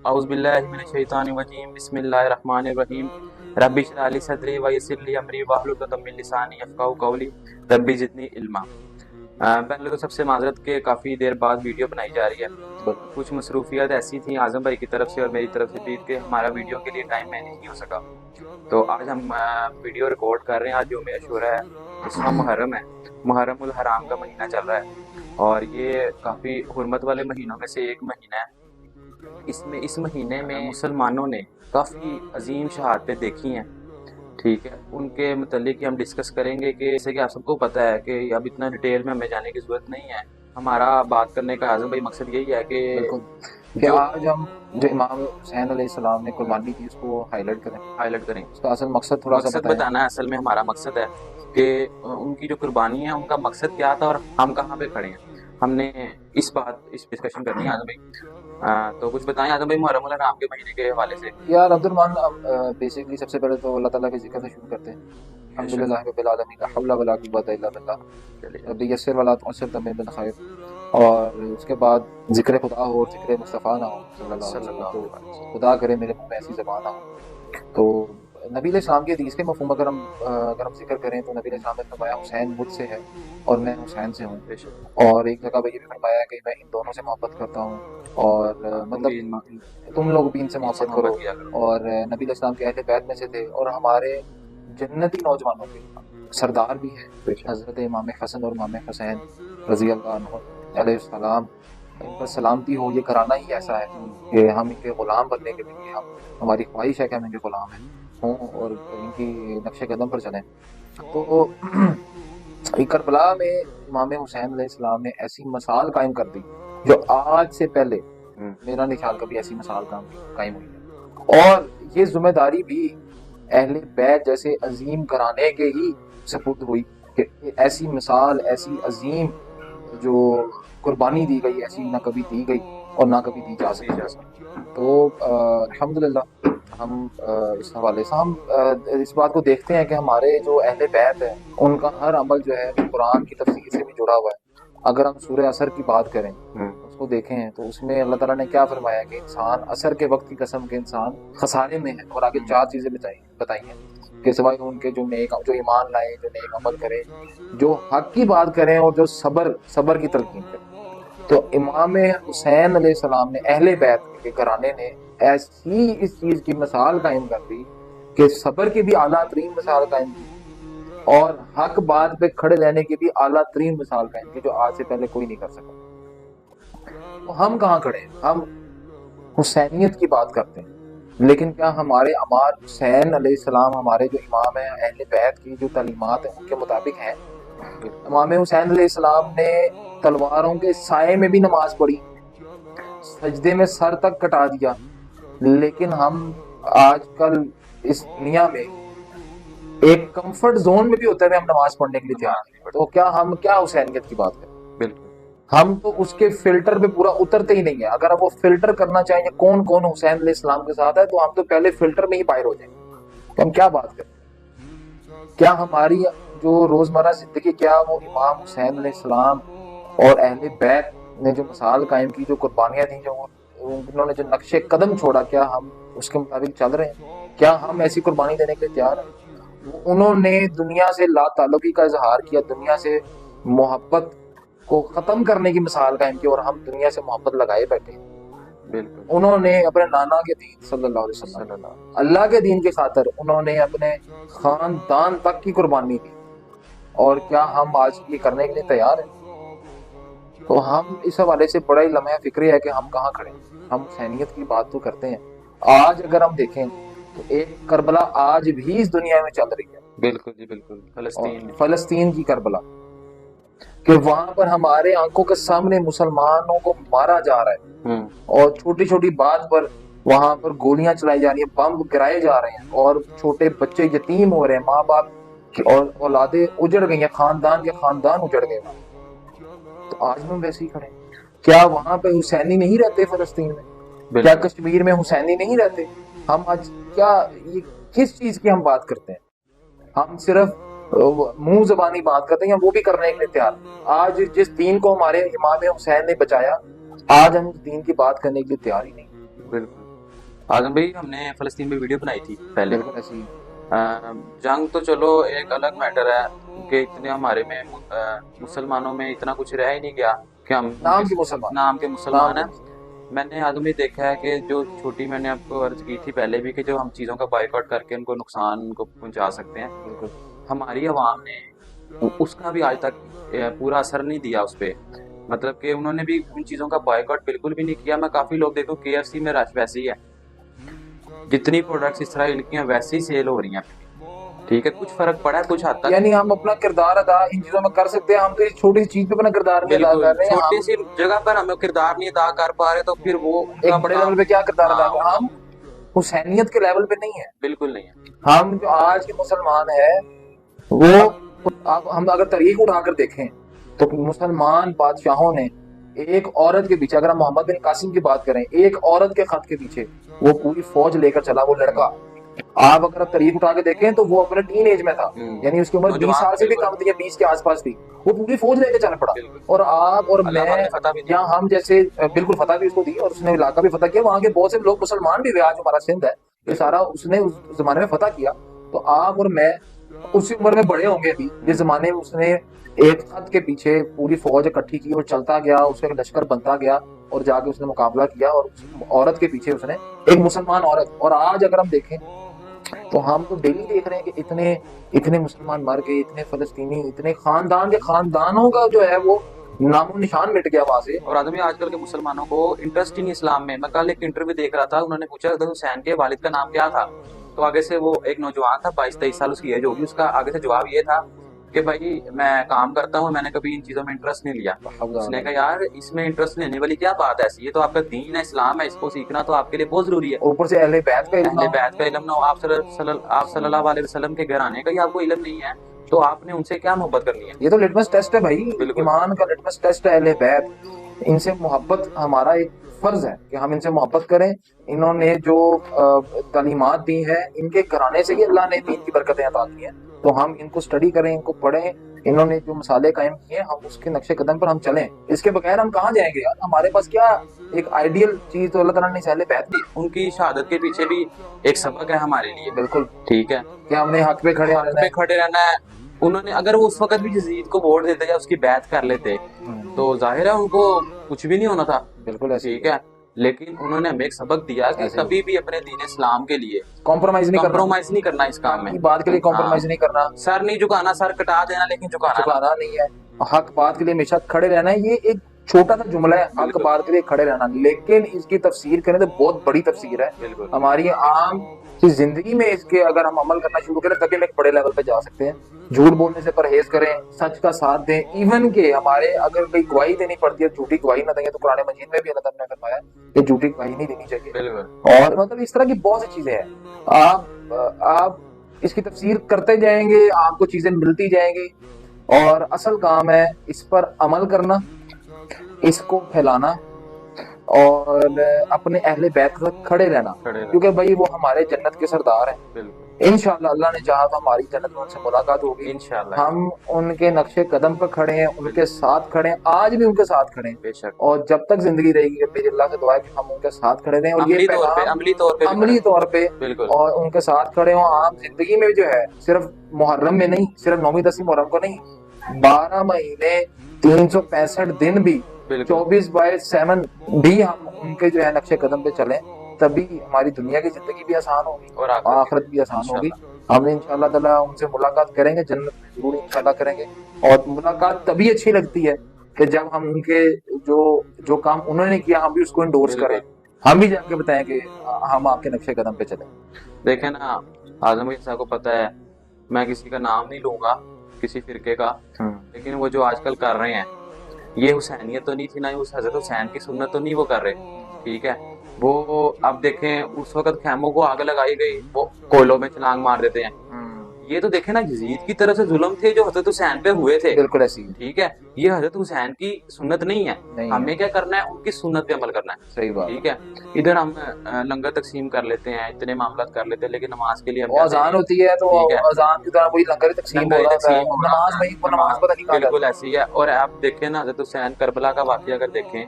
औज़ुबिल्लाहिमिनश्शैतानिर्रजीम बिस्मिल्लाहिर्रहमानिर्रहीम रब्बि इश्रह ली सदरी व यस्सिर ली अमरी वाहलुल उक़दतम मिन लिसानी यफ़क़हू क़ौली रब्बि ज़िदनी इल्मा। पहले तो सबसे माज़रत के काफ़ी देर बाद वीडियो बनाई जा रही है। कुछ मसरूफियत ऐसी थी आज़म भाई की तरफ से और मेरी तरफ से भी कि हमारा वीडियो के लिए टाइम मैनेज नहीं हो सका। तो आज हम वीडियो रिकॉर्ड कर रहे हैं। आज यौम अशूरा है, 10वां मुहर्रम है। मुहर्रमुल हराम का महीना चल रहा है और ये काफ़ी हुर्मत वाले महीनों में से एक महीना है। इस महीने में मुसलमानों ने काफ़ी अजीम शहादतें देखी हैं। ठीक है, उनके मतलब हम डिस्कस करेंगे कि जैसे कि आप सबको पता है कि अब इतना डिटेल में हमें जाने की ज़रूरत नहीं है। हमारा बात करने का आज़म भाई मकसद यही है कि आज हम जो इमाम हुसैन अलैहिस्सलाम ने कुर्बानी की उसको हाईलाइट करें। उसका असल मकसद थोड़ा सा बताना है। असल में हमारा मकसद है कि उनकी जो कुर्बानी है उनका मकसद क्या था और हम कहाँ पे खड़े हैं। हमने इस डिस्कशन करनी है आज़म भाई। तो कुछ बताएं आज़म भाई मुहर्रम हराम के महीने के हवाले से। यार अब्दुलरहमान, बेसिकली सबसे पहले तो अल्लाह ताला के जिक्र से शुरू करते हैं। अल्हम्दुलिल्लाह रब्बिल आलमीन, ला हौला वला कुव्वता इल्ला बिल्लाह, रब्बी यस्सिर वला तुअस्सिर तम्मिम खैर। और उसके बाद जिक्र खुदा हो और जिक्र मुस्तफ़ा ना हो सल्लल्लाहु अलैहि वसल्लम, तो खुदा करे मेरे मुंह में ऐसी ज़बान ना हो। तो नबी अलैहिस्सलाम के हदीस के मफ़हूम अगर हम जिक्र करें तो नबी अलैहिस्सलाम ने फरमाया हुसैन मुझसे है और मैं हुसैन से हूँ। और एक जगह पे ये भी फरमाया कि मैं इन दोनों से मोहब्बत करता हूँ और मतलब तुम लोग भी इनसे मोहब्बत करो। और नबी अलैहिस्सलाम के अहले बैत में से थे और हमारे जन्नती नौजवानों के सरदार भी हैं हज़रत इमाम हसन और इमाम हुसैन रज़ी अल्लाह अन्हु अलैहिस्सलाम। इन पर सलामती हो। ये कराना ही ऐसा है कि हम इनके ग़ुलाम बनने के लिए हमारी ख्वाहिश है कि हम इनके ग़ुलाम हों और इनकी नक्शे कदम पर चलें। तो करबला में इमाम हुसैन अलैहिस्सलाम ने ऐसी मिसाल कायम कर दी जो आज से पहले मेरा नहीं ख्याल कभी ऐसी मिसाल कायम हुई है। और ये जिम्मेदारी भी अहले बैत जैसे अजीम घराने के ही सपुर्द हुई कि ऐसी मिसाल, ऐसी अजीम जो कुर्बानी दी गई, ऐसी ना कभी दी गई और ना कभी दी जा सकती। तो अल्हम्दुलिल्लाह हम इस हवाले से हम इस बात को देखते हैं कि हमारे जो अहले बैत है उनका हर अमल जो है कुरान की तफसीर से भी जुड़ा हुआ है। अगर हम सूरह असर की बात करें, उसको देखें तो उसमें अल्लाह ताला ने क्या फरमाया कि इंसान असर के वक्त की कसम के इंसान खसारे में है। और आगे 4 चीजें बताई हैं कि सिवाय उनके जो ईमान लाए, जो नेक अमल करें, जो हक की बात करें और जो सबर की तलकीन करें। तो इमाम हुसैन अलैहिस्सलाम ने अहले बैत के घराने ने ऐसी इस चीज की मिसाल कायम कर दी कि सबर की भी आला तरीन मिसाल कायम की और हक बात पे खड़े रहने की भी आला तरीन मिसाल कायम की जो आज से पहले कोई नहीं कर सका। तो हम कहाँ खड़े हैं? हम हुसैनियत की बात करते हैं, लेकिन क्या हमारे इमाम हुसैन अलैहिस्सलाम, हमारे जो इमाम है अहले बैत की जो तालीमात है उनके मुताबिक हैं? इमाम हुसैन अलैहिस्सलाम ने तलवारों के साए में भी नमाज पढ़ी, सजदे में सर तक कटा दिया, लेकिन हम आजकल इस दुनिया में एक कंफर्ट जोन में भी होते हुए हम नमाज पढ़ने के लिए तैयार नहीं। तो क्या हुसैनियत की बात करें? बिल्कुल, हम तो उसके फिल्टर पे पूरा उतरते ही नहीं है। अगर आप वो फिल्टर करना चाहेंगे कौन कौन हुसैन अलैहिस्सलाम के साथ है, तो हम तो पहले फिल्टर में ही बाहर हो जाएंगे। तो हम क्या बात करें? क्या हमारी जो रोजमर्रा जिंदगी, क्या वो इमाम हुसैन अलैहिस्सलाम और अहले बैत ने जो मिसाल कायम की, जो कुर्बानियां दी, जो उन्होंने जो नक्शे कदम छोड़ा, क्या हम उसके मुताबिक चल रहे हैं? क्या हम ऐसी कुर्बानी देने के लिए तैयार हैं? उन्होंने दुनिया से ला ताल्लुकी का इजहार किया, दुनिया से मोहब्बत को खत्म करने की मिसाल कायम की और हम दुनिया से मोहब्बत लगाए बैठे हैं। बिल्कुल। उन्होंने अपने नाना के दीन सल्लल्लाहु अलैहि वसल्लम, अल्लाह के दीन के खातिर उन्होंने अपने खानदान तक की कुर्बानी दी। और क्या हम आज ये करने के लिए तैयार हैं? तो हम इस हवाले से बड़ा ही लम्हा फिक्री है कि हम कहाँ खड़े हैं। हम हुसैनियत की बात तो करते हैं, आज अगर हम देखें तो एक करबला आज भी इस दुनिया में चल रही है। बिल्कुल जी, बिल्कुल। फलस्तीन की करबला, कि वहां पर हमारे आंखों के सामने मुसलमानों को मारा जा रहा है और छोटी छोटी बात पर वहां पर गोलियां चलाई जा रही है, बम गिराए जा रहे हैं और छोटे बच्चे यतीम हो रहे हैं, माँ बाप की और औलादे उजड़ गई हैं, खानदान के खानदान उजड़ गए। तो आज हम वैसे ही खड़े हैं। क्या वहां पे हुसैनी नहीं रहते फलस्तीन में? क्या कश्मीर में हुसैनी नहीं रहते? हम आज क्या ये किस चीज की हम बात करते हैं? हम सिर्फ मुंह जबानी बात करते हैं, वो भी करने के लिए तैयार। आज जिस दीन को हमारे इमाम हुसैन ने बचाया, आज हम उस दीन की बात करने के लिए तैयार ही नहीं। बिल्कुल। आजम भाई, हमने फ़लस्तीन में वीडियो बनाई थी पहले। बिल्कुल ऐसी जंग तो चलो एक अलग मैटर है कि इतने हमारे में मुसलमानों में इतना कुछ रह ही नहीं गया कि हम नाम के मुसलमान, नाम के नाम मुसलमान के हैं। मुसलमान। मैंने आजम भाई देखा है कि जो छोटी, मैंने आपको अर्ज की थी पहले भी कि जो हम चीज़ों का बायकॉट करके उनको नुकसान को पहुंचा सकते हैं, बिल्कुल हमारी आवाम ने उसका भी आज तक पूरा असर नहीं दिया उस पे। मतलब कि उन्होंने भी उन चीज़ों का बॉयकॉट बिल्कुल भी नहीं किया। मैं काफ़ी लोग देखूं, KFC में रश वैसे ही है, जितनी प्रोडक्ट्स इसराइल की हैं वैसे ही सेल हो रही हैं। ठीक है, कुछ फर्क पड़ा है कुछ हद तक। यानी हम अपना किरदार अदा इन चीजों में कर सकते हैं, हम तो इस छोटी सी चीज पे अपना किरदार नहीं अदा बिल्कुल, कर रहे हैं। छोटी हम सी जगह पर हम किरदार नहीं अदा कर पा रहे, तो फिर वो उनका एक बड़े काम। लेवल पे क्या किरदार अदा हाँ, कर, हम हुसैनियत के लेवल पे नहीं है। बिल्कुल नहीं है। हम जो आज के मुसलमान है वो, अब हम अगर तारीख उठाकर देखें तो मुसलमान बादशाहों ने एक औरत के पीछे, अगर हम मोहम्मद बिन कासिम की बात करें, एक औरत के खत के पीछे वो पूरी फौज लेकर चला, वो लड़का। आप अगर तारीख उठा के देखें तो वो अपने टीन एज में था, यानी उसकी उम्र 20 नौजवान साल था, से भी बिल्कुल कम थी या 20 के आसपास थी। वो पूरी फौज लेके चल पड़ा। बिल्कुल। और आप और अल्लाह मैं पाक ने फतह भी दी। या हम जैसे बिल्कुल फतह भी उसको दी, और उसने इलाका भी फतह किया, वहां के बहुत से लोग मुसलमान भी हुए। आज हमारा सिंध है, ये सारा उसने उस जमाने में फतह किया। तो आप और मैं उसी उम्र में बड़े होंगे अभी जिस जमाने में उसने एक खत के पीछे पूरी फौज इकट्ठी की और चलता गया, उसका एक लश्कर बनता गया और जाके उसने मुकाबला किया, और उस औरत के पीछे उसने, एक मुसलमान औरत। और आज अगर हम देखें तो हम तो डेली देख रहे हैं कि इतने इतने मुसलमान मर गए, इतने फलस्तीनी, इतने खानदान के खानदानों का जो है वो नामो निशान मिट गया वहां से। और आदमी, आजकल के मुसलमानों को इंटरेस्ट ही नहीं इस्लाम में। मैं कल एक इंटरव्यू देख रहा था, उन्होंने पूछा हज़रत हुसैन के वालिद का नाम क्या था, तो आगे से वो एक नौजवान था, 22-23 साल उसकी एज होगी, उसका आगे से जवाब ये था कि भाई मैं काम करता हूँ, मैंने कभी इन चीजों में इंटरेस्ट नहीं लिया। उसने कहा यार इसमें इंटरेस्ट लेने वाली क्या बात है ऐसी, ये तो आपका दीन है, इस्लाम है, इसको सीखना तो आपके लिए बहुत जरूरी है। ऊपर से अहले बैत का इल्म ना अहले हो। बैत का इल्म ना हो, आप सल्लल्लाहु अलैहि वसल्लम के घराने का ही आपको इल्म नहीं है, तो आपने उनसे क्या मोहब्बत करनी है। ये तो लिटमस टेस्ट है भाई, बिल्कुल ईमान का लिटमस टेस्ट है अहले बैत। इनसे मोहब्बत हमारा एक फर्ज है कि हम इनसे मोहब्बत करें। इन्होंने जो तालीमात दी हैं, इनके घराने से ही अल्लाह ने दीन की बरकतें अता की हैं। तो हम इनको स्टडी करें, इनको पढ़ें। इन्होंने जो मसाले कायम किए हम उसके नक्शे कदम पर हम चलें। इसके बगैर हम कहाँ जाएंगे यार? हमारे पास क्या एक आइडियल चीज तो अल्लाह ताला ने अहले बैत दी। उनकी शहादत के पीछे भी एक सबक है हमारे लिए। बिल्कुल, ठीक है, कि हमने हक पे खड़े हक रहना पे है। खड़े रहना है। उन्होंने अगर वो उस वक्त भी यजीद को वोट देते या उसकी बैत कर लेते तो जाहिर है उनको कुछ भी नहीं होना था। बिल्कुल ऐसे ठीक है, लेकिन उन्होंने हमें एक सबक दिया कि ऐसे ही। कभी भी अपने दीन इस्लाम के लिए कॉम्प्रोमाइज नहीं करना, कॉम्प्रोमाइज नहीं करना इस काम में। की बात के लिए कॉम्प्रोमाइज नहीं करना, सर नहीं झुकाना, सर कटा देना, लेकिन झुकाना नहीं। झुकाना नहीं है। हक बात के लिए हमेशा खड़े रहना है। ये एक छोटा सा जुमला है, हक बिल्कुल। बात के लिए खड़े रहना, लेकिन इसकी तफसीर करें तो बहुत बड़ी तफसीर है। बिल्कुल हमारी आम की जिंदगी में इसके अगर हम अमल करना शुरू करें तभी हम एक बड़े लेवल पे जा सकते हैं। झूठ बोलने से परहेज करें, सच का साथ दें। इवन के हमारे अगर कोई गवाही देनी पड़ती है, झूठी गवाही ना देंगे, तो कुरान मजीद में भी अल्लाह ताला ने फरमाया कि झूठी गवाही नहीं देनी चाहिए। बिल्कुल। और मतलब इस तरह की बहुत सी चीजें हैं। आप इसकी तफसीर करते जाएंगे, आपको चीजें मिलती जाएंगी, और असल काम है इस पर अमल करना, इसको फैलाना, और अपने अहले बैत तक खड़े रहना। क्योंकि भाई वो हमारे जन्नत के सरदार हैं। बिल्कुल इंशाल्लाह अल्लाह ने चाहा तो हमारी जन्नत में उनसे मुलाकात होगी इंशाल्लाह। हम उनके नक्शे कदम पर खड़े हैं, उनके साथ खड़े हैं, आज भी उनके साथ खड़े हैं। बेशक। और जब तक जिंदगी रहेगी मेरी अल्लाह से दुआ है कि हम उनके साथ खड़े रहें। और ये पैगाम अमली तौर पे बिल्कुल, और उनके साथ खड़े हों। आम जिंदगी में जो है सिर्फ मुहर्रम में नहीं, सिर्फ 9-10 मुहर्रम को नहीं, 12 महीने 365 दिन भी 24/7 भी हम उनके जो है नक्शे कदम पे चलें, तभी हमारी दुनिया की जिंदगी भी आसान होगी और आखिरत भी आसान होगी। हम इंशाल्लाह ताला उनसे मुलाकात करेंगे, जन्नत में जरूर इंशाल्लाह करेंगे। और मुलाकात तभी अच्छी लगती है कि जब हम उनके जो काम उन्होंने किया हम भी उसको इंडोर्स करें, हम भी जाके बताएं कि हम आपके नक्शे कदम पे चले। देखें ना आजम भाई, साहब को पता है मैं किसी का नाम नहीं लूंगा, किसी फिरके का, लेकिन वो जो आजकल कर रहे हैं ये हुसैनियत तो नहीं थी, ना उस हजरत हुसैन की सुन्नत तो नहीं वो कर रहे। ठीक है, वो अब देखें उस वक्त खैमों को आग लगाई गई, वो कोयलों में छलांग मार देते हैं। ये तो देखे ना यजीद की तरफ से जुल्म थे जो हजरत हुसैन पे हुए थे। बिल्कुल ऐसी। ठीक है, ये हजरत हुसैन की सुन्नत नहीं है, हमें क्या करना है, उनकी सुन्नत पे अमल करना है। सही बात। ठीक है, इधर हम लंगर तकसीम कर लेते हैं, इतने मामला कर लेते हैं, लेकिन नमाज के लिए हम अजान होती है तो अजान की तरह वही लंगर तकसीम हो रहा है, नमाज नहीं, वो नमाज पता नहीं कहाँ बिल्कुल ऐसी है। और आप देखें ना हजरत हुसैन करबला का वाकया अगर देखें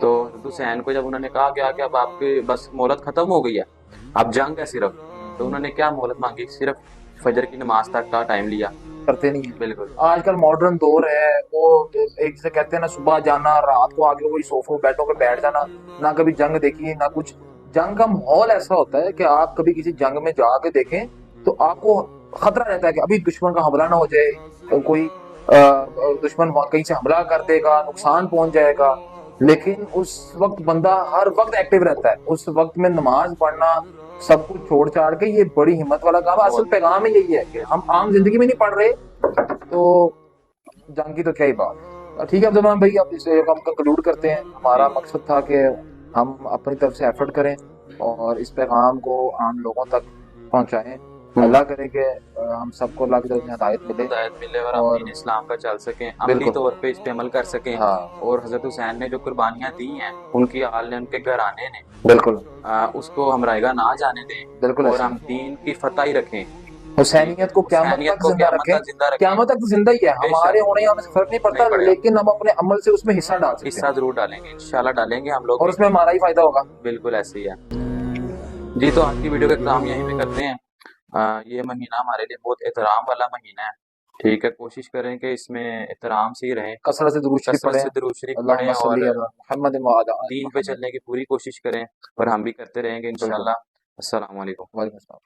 तो हज़रत हुसैन को जब उन्होंने कहा क्या कि अब आपकी बस मोहलत खत्म हो गई है, अब जंग है सिर्फ, तो उन्होंने क्या मोहलत मांगी, सिर्फ फजर की नमाज तक का टाइम लिया। करते नहीं है। बिल्कुल आजकल मॉडर्न दौर है, वो एक जैसे कहते हैं ना, सुबह जाना, रात को आके वही सोफों बेडों पे बैठ जाना, ना कभी जंग देखी ना कुछ। जंग का माहौल ऐसा होता है कि आप कभी किसी जंग में जाके देखें तो आपको खतरा रहता है कि अभी दुश्मन का हमला ना हो जाए, कोई दुश्मन कहीं से हमला कर देगा, नुकसान पहुंच जाएगा। लेकिन उस वक्त बंदा हर वक्त एक्टिव रहता है, उस वक्त में नमाज पढ़ना, सब कुछ छोड़ छाड़ के, ये बड़ी हिम्मत वाला काम है। असल पैगाम ही यही है कि हम आम जिंदगी में नहीं पढ़ रहे तो जंग की तो क्या ही बात। ठीक है अब जमान भाई, अब इसे हम कंक्लूड करते हैं। हमारा जी मकसद था कि हम अपनी तरफ से एफर्ट करें और इस पैगाम को आम लोगों तक पहुंचाएं। अल्लाह करे कि हम सबको अल्लाह की तरफ से हिदायत मिले हिदायत मिले और हम और दीन इस्लाम पर चल सकें, अमली बिल्कुल। तौर पे इस पे अमल कर सकें। हाँ और हजरत हुसैन ने जो कुर्बानियां दी हैं, उनकी आल ने, उनके घराने ने, बिल्कुल उसको हम रायगा ना जाने बिल्कुल दें और ऐसे हम दीन की फतह ही रखें। ठीक है, हुसैनियत को क्यामत हुसैनियत तक को जिंदा क़यामत रखें। तक जिंदा रखें। क्यामत तक तो जिंदा ही है, हमारे बेशक होने या होने से फर्क नहीं नहीं पड़ता, पड़ेगा, लेकिन हम अपने अमल से उसमें हिस्सा डाल सकते हिस्सा हैं जरूर डालेंगे, इंशाल्लाह डालेंगे हम लोग और भी। उसमें हमारा ही फायदा होगा। बिल्कुल ऐसे ही है जी। तो आज की वीडियो का इख्तिताम यहीं पे करते हैं। ये महीना हमारे लिए बहुत एहतराम वाला महीना है। ठीक है, कोशिश करें कि इसमें एहतराम से ही रहें, कसरत से दुरूद शरीफ कसरत पढ़ें। से दुरूद शरीफ अल्लाहुम्मा पढ़ें और सल्ली अला मुहम्मद व अला आलि दीन पे मुहम्मद। चलने की पूरी कोशिश करें, और हम भी करते रहेंगे बिल्कुल। इंशाल्लाह। अस्सलाम वालेकुम। वालेकुम अस्सलाम।